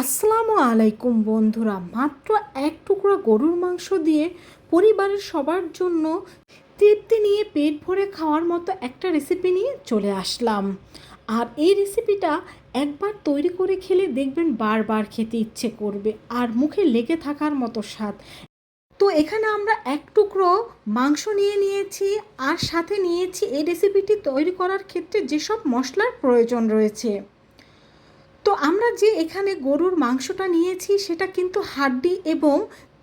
আসসালামু আলাইকুম বন্ধুরা, মাত্র এক টুকরা গরুর মাংস দিয়ে পরিবারের সবার জন্য তৃপ্তি নিয়ে পেট ভরে খাওয়ার মতো একটা রেসিপি নিয়ে চলে আসলাম। আর এই রেসিপিটা একবার তৈরি করে খেলে দেখবেন বারবার খেতে ইচ্ছে করবে আর মুখে লেগে থাকার মতো স্বাদ। তো এখানে আমরা এক টুকরো মাংস নিয়েছি আর সাথে নিয়েছি এই রেসিপিটি তৈরি করার ক্ষেত্রে যেসব মশলার প্রয়োজন রয়েছে। তো আমরা যে এখানে গরুর মাংসটা নিয়েছি সেটা কিন্তু হাড্ডি এবং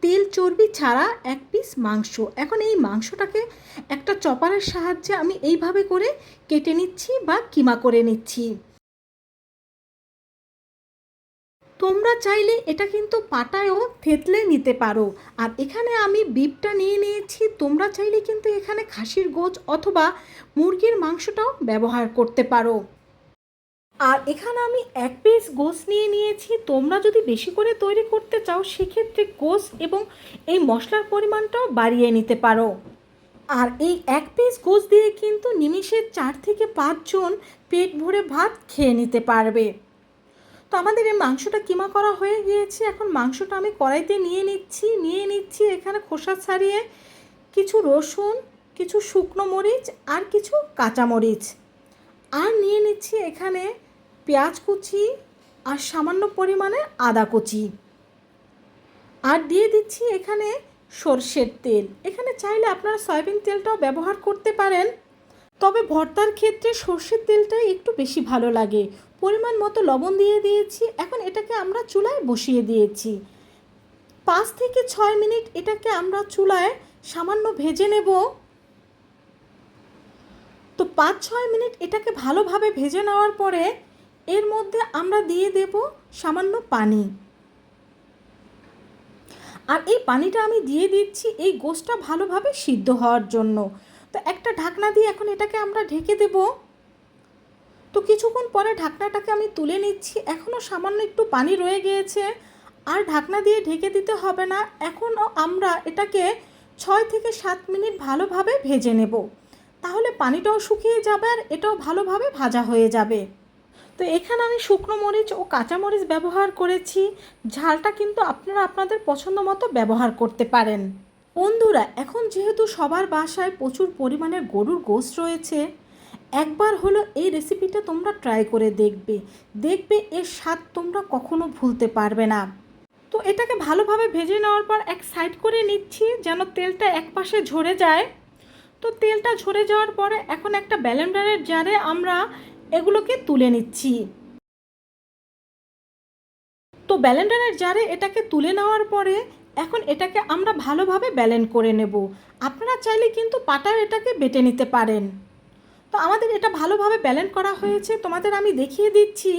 তেল চর্বি ছাড়া এক পিস মাংস। এখন এই মাংসটাকে একটা চপারের সাহায্যে আমি এইভাবে করে কেটে নিচ্ছি বা কিমা করে নিচ্ছি। তোমরা চাইলে এটা কিন্তু পাটায়ও থেতলে নিতে পারো। আর এখানে আমি বিফটা নিয়েছি, তোমরা চাইলে কিন্তু এখানে খাসির গোছ অথবা মুরগির মাংসটাও ব্যবহার করতে পারো। আর এখানে আমি এক পিস গোশ নিয়েছি। তোমরা যদি বেশি করে তৈরি করতে চাও সেক্ষেত্রে গোশ এবং এই মশলার পরিমাণটাও বাড়িয়ে নিতে পারো। আর এই এক পিস গোশ দিয়ে কিন্তু নিমিষে 4 থেকে 5 জন পেট ভরে ভাত খেয়ে নিতে পারবে। তো আমাদের এই মাংসটা কিমা করা হয়ে গিয়েছে। এখন মাংসটা আমি কড়াইতে নিয়ে নিচ্ছি এখানে খোসা ছাড়িয়ে কিছু রসুন, কিছু শুকনো মরিচ আর কিছু কাঁচা মরিচ, আর নিয়ে নিচ্ছি এখানে পেঁয়াজ কুচি আর সামান্য পরিমাণে আদা কুচি, আর দিয়ে দিচ্ছি এখানে সরষের তেল। এখানে চাইলে আপনারা সয়াবিন তেলটাও ব্যবহার করতে পারেন, তবে ভর্তার ক্ষেত্রে সরষের তেলটাই একটু বেশি ভালো লাগে। পরিমাণ মতো লবণ দিয়ে দিয়েছি। এখন এটাকে আমরা চুলায় বসিয়ে দিয়েছি। 5 থেকে 6 মিনিট এটাকে আমরা চুলায় সামান্য ভেজে নেব। তো 5-6 মিনিট এটাকে ভালোভাবে ভেজে নেওয়ার পরে এর মধ্যে আমরা দিয়ে দেব সামান্য পানি। আর এই পানিটা আমি দিয়ে দিচ্ছি এই গোশটা ভালোভাবে সিদ্ধ হওয়ার জন্য। তো একটা ঢাকনা দিয়ে এখন এটাকে আমরা ঢেকে দেব। তো কিছুক্ষণ পরে ঢাকনাটাকে আমি তুলে নিচ্ছি। এখনও সামান্য একটু পানি রয়ে গিয়েছে, আর ঢাকনা দিয়ে ঢেকে দিতে হবে না। এখনও আমরা এটাকে 6 থেকে 7 মিনিট ভালোভাবে ভেজে নেব, তাহলে পানিটাও শুকিয়ে যাবে আর এটাও ভালোভাবে ভাজা হয়ে যাবে। তো এখানে আমি শুকনো মরিচ ও কাঁচা মরিচ ব্যবহার করেছি। ঝালটা কিন্তু আপনারা আপনাদের পছন্দ মতো ব্যবহার করতে পারেন। বন্ধুরা, এখন যেহেতু সবার বাসায় প্রচুর পরিমাণে গরুর গোশত রয়েছে, একবার হলো এই রেসিপিটা তোমরা ট্রাই করে দেখবে এর স্বাদ তোমরা কখনো ভুলতে পারবে না। তো এটাকে ভালোভাবে ভেজে নেওয়ার পর এক সাইড করে নিচ্ছি যেন তেলটা এক পাশে ঝরে যায়। তো তেলটা ঝরে যাওয়ার পরে এখন একটা ব্লেন্ডারের জারে আমরা এগুলোকে তুলে নিচ্ছি। তো ব্লেন্ডারের জারে এটাকে তুলে নেওয়ার পরে এখন এটাকে আমরা ভালোভাবে ব্লেন্ড করে নেব। আপনারা চাইলে কিন্তু পাটায় এটাকে বেটে নিতে পারেন। তো আমাদের এটা ভালোভাবে ব্লেন্ড করা হয়েছে, তোমাদের আমি দেখিয়ে দিচ্ছি।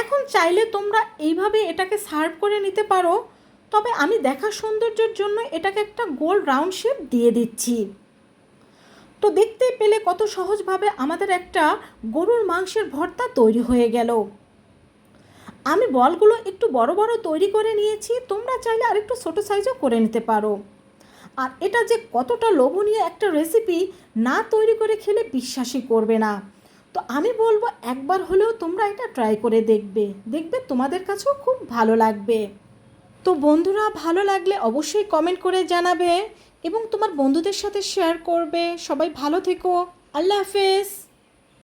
এখন চাইলে তোমরা এইভাবে এটাকে সার্ভ করে নিতে পারো, তবে আমি দেখার সৌন্দর্যের জন্য এটাকে একটা গোল রাউন্ড শেপ দিয়ে দিচ্ছি। তো দেখতেই পেলে কত সহজভাবে আমাদের একটা গরুর মাংসের ভর্তা তৈরি হয়ে গেল। আমি বলগুলো একটু বড় বড় তৈরি করে নিয়েছি, তোমরা চাইলে আরেকটু ছোটো সাইজও করে নিতে পারো। আর এটা যে কতটা লোভনীয় একটা রেসিপি, না তৈরি করে খেলে বিশ্বাসই করবে না। তো আমি বলবো একবার হলেও তোমরা এটা ট্রাই করে দেখবে তোমাদের কাছেও খুব ভালো লাগবে। তো বন্ধুরা, ভালো লাগলে অবশ্যই কমেন্ট করে জানাবে এবং তোমার বন্ধুদের সাথে শেয়ার করবে। সবাই ভালো থেকো। আল্লাহ হাফেজ।